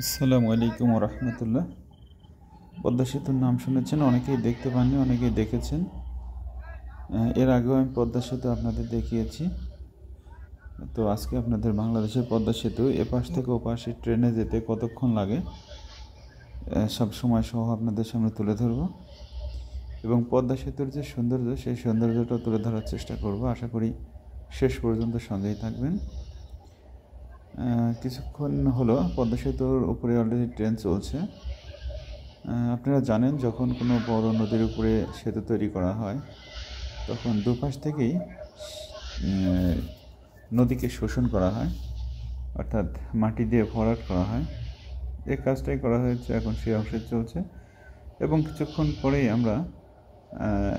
আসসালামু আলাইকুম রহমতুল্লাহ। পদ্মা সেতুর নাম শুনেছেন, অনেকেই দেখতে পাননি, অনেকেই দেখেছেন। এর আগেও আমি পদ্মা সেতু আপনাদের দেখিয়েছি। তো আজকে আপনাদের বাংলাদেশের পদ্মা সেতু এপাশ থেকে ওপাশে ট্রেনে যেতে কতক্ষণ লাগে সব সময় সহ আপনাদের সামনে তুলে ধরব, এবং পদ্মা সেতুর যে সৌন্দর্য সেই সৌন্দর্যটা তুলে ধরার চেষ্টা করব। আশা করি শেষ পর্যন্ত সঙ্গেই থাকবেন। কিছুক্ষণ হলো পদ্মা সেতুর উপরে অলরেডি ট্রেন চলছে। আপনারা জানেন, যখন কোনো বড় নদীর উপরে সেতু তৈরি করা হয় তখন দুপাশ থেকেই নদীকে শোষণ করা হয়, অর্থাৎ মাটি দিয়ে ভরাট করা হয়। এই কাজটাই করা হয়েছে, এখন সেই অংশে চলছে। এবং কিছুক্ষণ পরেই আমরা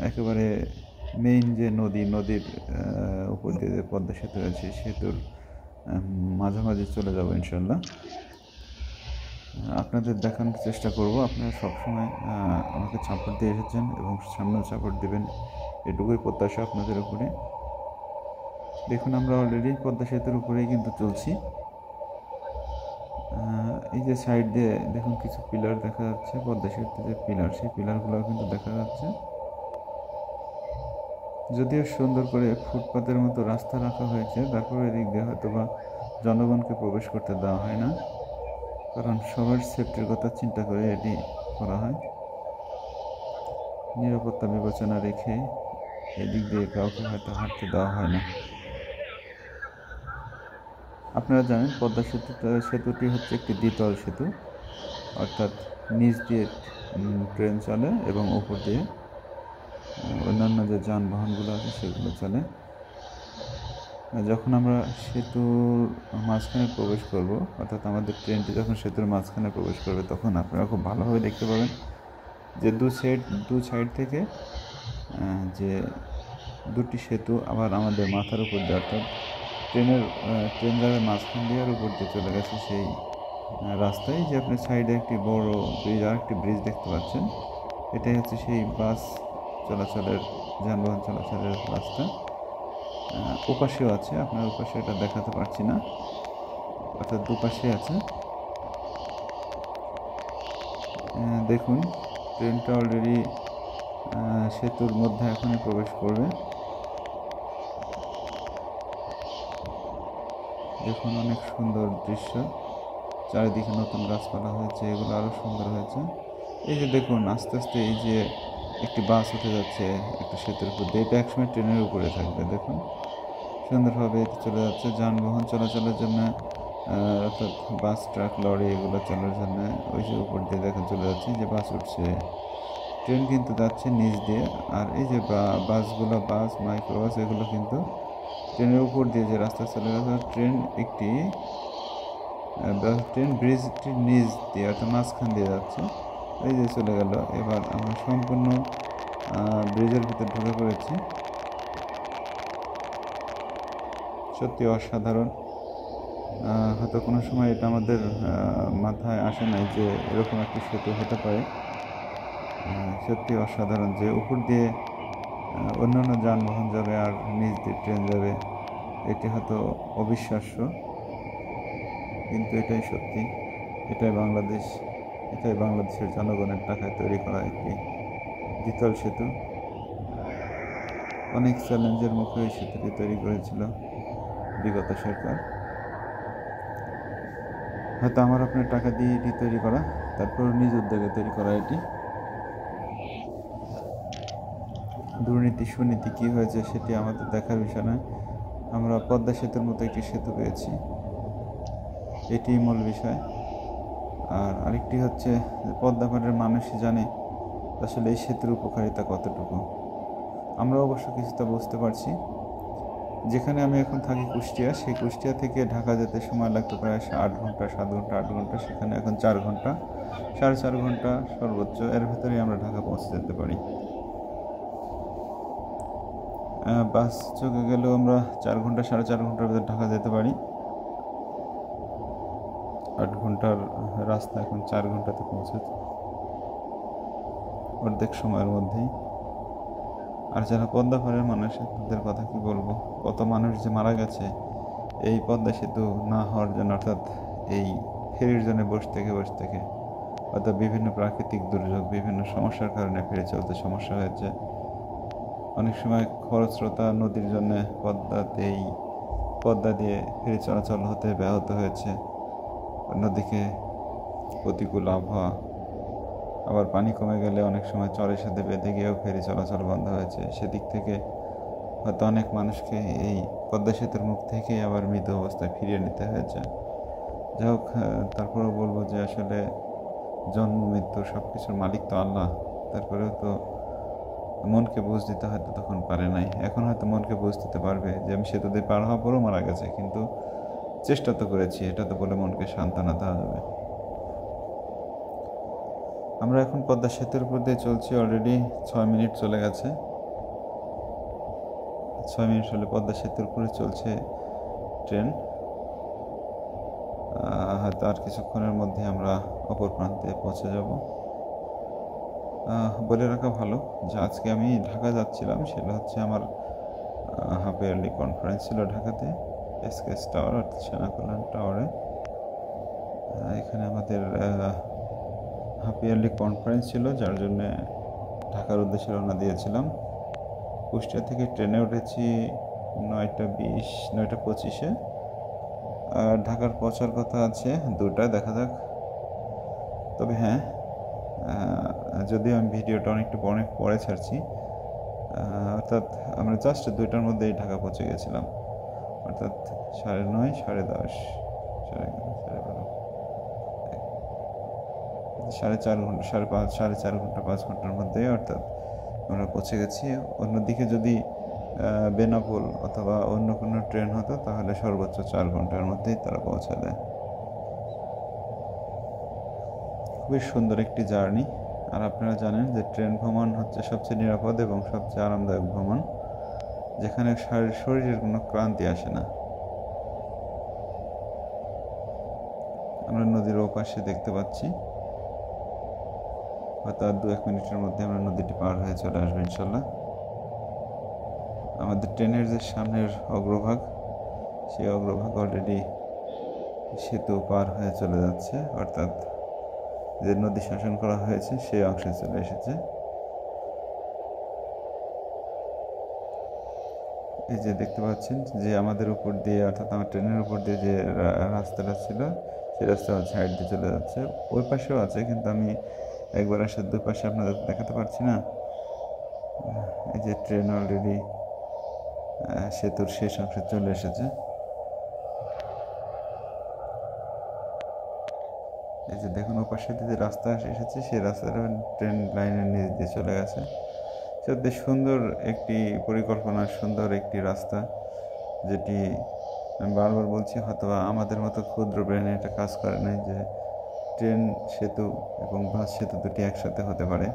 একেবারে মেইন যে নদীর উপর দিয়ে যে পদ্মা সেতু আছে সেতুর মাঝামাঝি চলে যাব ইনশাল্লাহ। আপনাদের দেখানোর চেষ্টা করব। আপনারা সবসময় আমাকে সাপোর্ট দিয়ে এসেছেন এবং সামনেও সাপোর্ট দেবেন, এটুকুই প্রত্যাশা আপনাদের উপরে। দেখুন, আমরা অলরেডি পদ্মা সেতুর উপরেই কিন্তু চলছি। এই যে সাইড দিয়ে দেখুন কিছু পিলার দেখা যাচ্ছে, পদ্মা সেতুর যে পিলার, সেই পিলারগুলো কিন্তু দেখা যাচ্ছে। যদিও সুন্দর করে ফুটপাতের মতো রাস্তা রাখা হয়েছে, তারপরে এদিক দিয়ে হয়তো বা জনগণকে প্রবেশ করতে দেওয়া হয় না, কারণ সবার সেফটির কথা চিন্তা করে এটি করা হয়। নিরাপত্তা বিবেচনা রেখে এদিক দিয়ে কাউকে হয়তো হাঁটতে দেওয়া হয় না। আপনারা জানেন, পদ্মা সেতুটি হচ্ছে একটি দ্বিতল সেতু, অর্থাৎ নিচ দিয়ে ট্রেন চলে এবং উপর দিয়ে অন্যান্য যে যানবাহনগুলো আছে সেগুলো চলে। যখন আমরা সেতুর মাঝখানে প্রবেশ করব, অর্থাৎ আমাদের ট্রেনটি যখন সেতুর মাঝখানে প্রবেশ করবে, তখন আপনারা খুব ভালোভাবে দেখতে পাবেন যে দু সাইড থেকে যে দুটি সেতু আবার আমাদের মাথার উপর দিয়ে, অর্থাৎ ট্রেন যাবে মাঝখান দিয়ে আর উপর দিয়ে চলে গেছে সেই রাস্তায়। যে আপনি সাইডে একটি বড় ব্রিজ, আর একটি ব্রিজ দেখতে পাচ্ছেন, এটাই হচ্ছে সেই বাস চলাচলের, যানবাহন চলাচলের রাস্তা। ওপাশেও আছে, আপনার ওপাশে এটা দেখাতে পারছি না, অর্থাৎ দুপাশে আছে। দেখুন, ট্রেনটা অলরেডি সেতুর মধ্যে এখনই প্রবেশ করবে। দেখুন, অনেক সুন্দর দৃশ্য, চারিদিকে নতুন গাছপালা হয়েছে, এগুলো আরও সুন্দর হয়েছে। এই যে দেখুন, আস্তে আস্তে এই যে একটি বাস উঠে যাচ্ছে একটা সেতুর উপর দিয়ে, এটা একসময় ট্রেনের উপরে থাকবে। দেখুন, সুন্দরভাবে চলে যাচ্ছে। যানবাহন চলাচলের জন্য, অর্থাৎ বাস, ট্রাক, লরি এগুলো চলার জন্য ওই যে উপর দিয়ে দেখা চলে যাচ্ছে, যে বাস উঠছে। ট্রেন কিন্তু যাচ্ছে নিচ দিয়ে, আর এই যে বাসগুলো, বাস, মাইক্রোবাস, এগুলো কিন্তু ট্রেনের উপর দিয়ে যে রাস্তা চলে গেছে। ট্রেন ব্রিজটির নিচ দিয়ে, অর্থাৎ মাঝখান দিয়ে যাচ্ছে। এই যে চলে গেল। এবার আমরা সম্পূর্ণ ব্রিজের ভিতরে ঢুকে পড়েছি। সত্যি অসাধারণ। হয়তো কোনো সময় এটা আমাদের মাথায় আসে নাই যে এরকম একটি সেতু হতে পারে। সত্যি অসাধারণ যে উপর দিয়ে অন্যান্য যানবাহন যাবে আর নিচ দিয়ে ট্রেন যাবে, এটি হয়তো অবিশ্বাস্য, কিন্তু এটাই সত্যি। এটাই বাংলাদেশ, এটাই বাংলাদেশের জনগণের টাকায় তৈরি করা একটি দ্বিতল সেতু। অনেক চ্যালেঞ্জের মুখে এই সেতুটি তৈরি করেছিল বিগত সরকার। হয়তো আমার আপনার টাকা দিয়ে এটি তৈরি করা, তারপর নিজ উদ্যোগে তৈরি করা। এটি দুর্নীতি সুনীতি কী হয়েছে সেটি আমাদের দেখার বিষয় নয়। আমরা পদ্মা সেতুর মতো একটি সেতু পেয়েছি, এটি মূল বিষয়। আর আরেকটি হচ্ছে, পদ্মাপাড়ের মানুষই জানে আসলে এই সেতুর উপকারিতা কতটুকু। আমরা অবশ্য কিছুটা বুঝতে পারছি। যেখানে আমি এখন থাকি কুষ্টিয়া, সেই কুষ্টিয়া থেকে ঢাকা যেতে সময় লাগতো প্রায় 8 ঘন্টা, 7 ঘন্টা, 8 ঘন্টা, সেখানে এখন 4 ঘন্টা, 4.5 ঘন্টা সর্বোচ্চ, এর ভেতরেই আমরা ঢাকা পৌঁছে যেতে পারি। বাস চোখে গেলেও আমরা 4 ঘন্টা, 4.5 ঘন্টার ভেতরে ঢাকা যেতে পারি। 8 ঘন্টার রাস্তা এখন 4 ঘন্টাতে পৌঁছে, অর্ধেক সময়ের মধ্যেই। আর যারা পদ্মাপাড়ের মানুষ, তাদের কথা কি বলবো, কত মানুষ যে মারা গেছে এই পদ্মা সেতু না হওয়ার জন্য, অর্থাৎ এই ফেরির জন্য বসে থেকে অর্থাৎ বিভিন্ন প্রাকৃতিক দুর্যোগ, বিভিন্ন সমস্যার কারণে ফেরি চলতে সমস্যা হয়েছে। অনেক সময় খরস্রোতা নদীর জন্য পদ্মা দিয়ে ফেরি চলাচল হতে ব্যাহত হয়েছে। অন্যদিকে প্রতিকূল আবহাওয়া, আবার পানি কমে গেলে অনেক সময় চরের সাথে বেঁধে গিয়েও ফেরি চলাচল বন্ধ হয়েছে। সেদিক থেকে হয়তো অনেক মানুষকে এই পদ্মা সেতুর মুখ থেকে আবার মৃত অবস্থায় ফিরিয়ে নিতে হয়েছে। যাই হোক, তারপরেও বলবো যে আসলে জন্ম মৃত্যু সব কিছুর মালিক তো আল্লাহ। তারপরেও তো মনকে বুঝ দিতে হয়তো তখন পারে নাই। এখন হয়তো মনকে বুঝ দিতে পারবে যে আমি সেতু দিয়ে পার হওয়ার পরও মারা গেছে, কিন্তু চেষ্টা তো করেছি, এটা তো বলে মনকে সান্ত্বনা দেওয়া যাবে। আমরা এখন পদ্মা সেতুর উপর দিয়ে চলছি। অলরেডি 6 মিনিট চলে গেছে। 6 মিনিট হলে পদ্মা সেতুর উপরে চলছে ট্রেন। হয়তো আর কিছুক্ষণের মধ্যে আমরা অপর প্রান্তে পৌঁছে যাব। বলে রাখা ভালো যে আজকে আমি ঢাকা যাচ্ছিলাম, সেটা হচ্ছে আমার হাফ ইয়ারলি কনফারেন্স ছিল ঢাকাতে, এসকেএস টাওয়ার অর্থাৎ সেনা কল্যাণ টাওয়ারে। এখানে আমাদের হাফ ইয়ারলি কনফারেন্স ছিল, যার জন্যে ঢাকার উদ্দেশ্যে রওনা দিয়েছিলাম। কুষ্টিয়া থেকে ট্রেনে উঠেছি 9:20, 9:25-এ। আর ঢাকার পৌঁছার কথা আছে 2টায়, দেখা যাক। তবে হ্যাঁ, যদিও আমি ভিডিওটা অনেক পরে ছাড়ছি, অর্থাৎ আমরা জাস্ট 2টার মধ্যেই ঢাকা পৌঁছে গেছিলাম, অর্থাৎ 9:30, 10:30, 11:30, 4.5 ঘন্টা, 4.5 ঘন্টা 5 ঘন্টার মধ্যে অর্থাৎ আমরা পৌঁছে গেছি। অন্যদিকে যদি বেনাপোল অথবা অন্য কোনো ট্রেন হতো তাহলে সর্বোচ্চ 4 ঘন্টার মধ্যেই তারা পৌঁছে দেয়। খুবই সুন্দর একটি জার্নি। আর আপনারা জানেন যে ট্রেন ভ্রমণ হচ্ছে সবচেয়ে নিরাপদ এবং সবচেয়ে আরামদায়ক ভ্রমণ, যেখানে শরীরের কোনো ক্লান্তি আসে না। আমরা নদীর ওপাশে দেখতে পাচ্ছি, হয়তো আর 2-1 মিনিটের মধ্যে আমরা নদীটি পার হয়ে চলে আসবো ইনশাল্লাহ। আমাদের ট্রেনের যে সামনের অগ্রভাগ, সেই অগ্রভাগ অলরেডি সেতু পার হয়ে চলে যাচ্ছে, অর্থাৎ যে নদী শাসন করা হয়েছে সেই অংশে চলে এসেছে। এই যে দেখতে পাচ্ছেন যে আমাদের উপর দিয়ে, অর্থাৎ আমার ট্রেনের উপর দিয়ে যে রাস্তাটা ছিল, সেই রাস্তা সাইড দিয়ে চলে যাচ্ছে। ওই পাশেও আছে, কিন্তু আমি একবার আসে দুই পাশে আপনাদের দেখাতে পারছি না। এই যে ট্রেন অলরেডি সেতুর শেষ অংশে চলে এসেছে। এই যে দেখুন, ওপাশে যে রাস্তা এসেছে, সেই রাস্তাটা ট্রেন লাইনের নিচ দিয়ে চলে গেছে। সত্যি সুন্দর একটি পরিকল্পনা, সুন্দর একটি রাস্তা, যেটি আমি বারবার বলছি, হয়তো আমাদের মতো ক্ষুদ্র ব্রেনে এটা কাজ করে নাই যে ট্রেন সেতু এবং বাস সেতু দুটি একসাথে হতে পারে।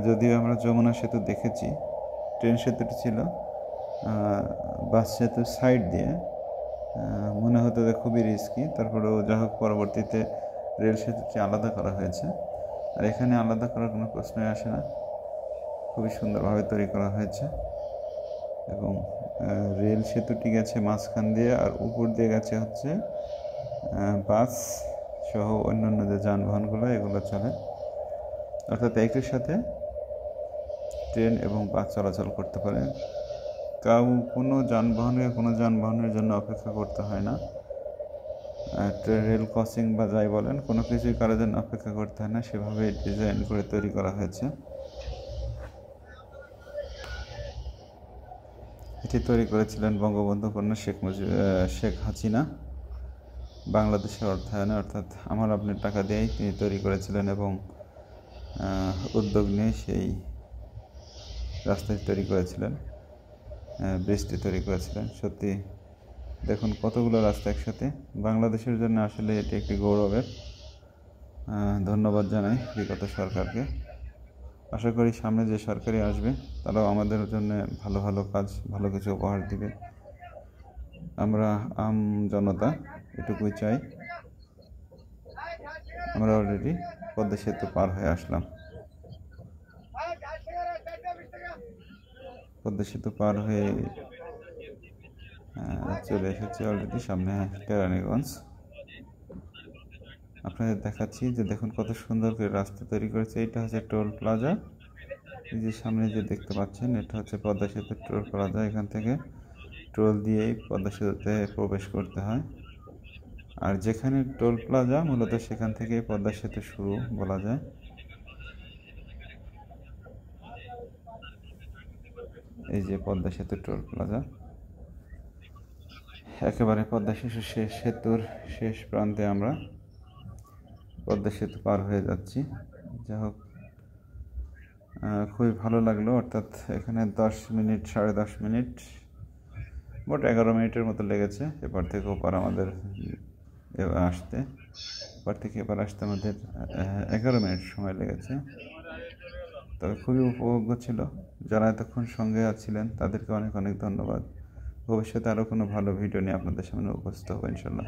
যদিও আমরা যমুনা সেতু দেখেছি, ট্রেন সেতুটি ছিল বাস সেতুর সাইড দিয়ে, মনে হতো যে খুবই রিস্কি। তারপরেও যা হোক, পরবর্তীতে রেল সেতুটি আলাদা করা হয়েছে। আর এখানে আলাদা করার কোনো প্রশ্নই আসে না, খুবই সুন্দরভাবে তৈরি করা হয়েছে। এবং রেল সেতুটি গেছে মাঝখান দিয়ে, আর উপর দিয়ে গেছে হচ্ছে বাস সহ অন্যান্য যে যানবাহনগুলো এগুলো চলে, অর্থাৎ একই সাথে ট্রেন এবং বাস চলাচল করতে পারে। কোনো যানবাহনের জন্য অপেক্ষা করতে হয় না। রেল ক্রসিং বা যাই বলেন, কোনো কিছুই কারোর জন্য অপেক্ষা করতে হয় না, সেভাবে ডিজাইন করে তৈরি করা হয়েছে। এটি তৈরি করেছিলেন বঙ্গবন্ধু কন্যা শেখ হাসিনা বাংলাদেশের অর্থায়নে, অর্থাৎ আমার আপনার টাকা দিয়েই তিনি তৈরি করেছিলেন এবং উদ্যোগ নিয়ে সেই রাস্তাটি তৈরি করেছিলেন, ব্রিজটি তৈরি করেছিলেন। সত্যি দেখুন কতগুলো রাস্তা একসাথে, বাংলাদেশের জন্য আসলে এটি একটি গৌরবের। ধন্যবাদ জানাই বিগত সরকারকে। আশা করি সামনে যে সরকারি আসবে তারাও আমাদের জন্য ভালো ভালো কাজ, ভালো কিছু উপহার দিবে। আমরা আম জনতা এটুকুই চাই। আমরা অলরেডি পদ্মা সেতু পার হয়ে আসলাম। পদ্মা সেতু পার হয়ে চলে এসেছি অলরেডি সামনে কেরানীগঞ্জ। আপনাদের দেখাচ্ছি যে দেখুন কত সুন্দর করে রাস্তা তৈরি করেছে। এটা হচ্ছে টোল প্লাজা। এই যে সামনে যে দেখতে পাচ্ছেন এটা হচ্ছে পদ্মা সেতু টোল প্লাজা। এখান থেকে টোল দিয়েই পদ্মা সেতুতে প্রবেশ করতে হয়। আর যেখানে টোল প্লাজা মূলত সেখান থেকেই পদ্মা সেতু শুরু বলা যায়। এই যে পদ্মা সেতু টোল প্লাজা, একেবারে পদ্মা সেতুর শেষ প্রান্তে আমরা পদ্মা সেতু পার হয়ে যাচ্ছি। যাই হোক, খুবই ভালো লাগলো। অর্থাৎ এখানে 10 মিনিট, 10.5 মিনিট, মোট 11 মিনিটের মতো লেগেছে এপার থেকে ওপার আমাদের আসতে। এপার থেকে এপার আসতে আমাদের 11 মিনিট সময় লেগেছে। তবে খুবই উপভোগ্য ছিল। যারা এতক্ষণ সঙ্গে ছিলেন তাদেরকে অনেক অনেক ধন্যবাদ। ভবিষ্যতে আরও কোনো ভালো ভিডিও নিয়ে আপনাদের সামনে উপস্থিত হবো ইনশাল্লাহ।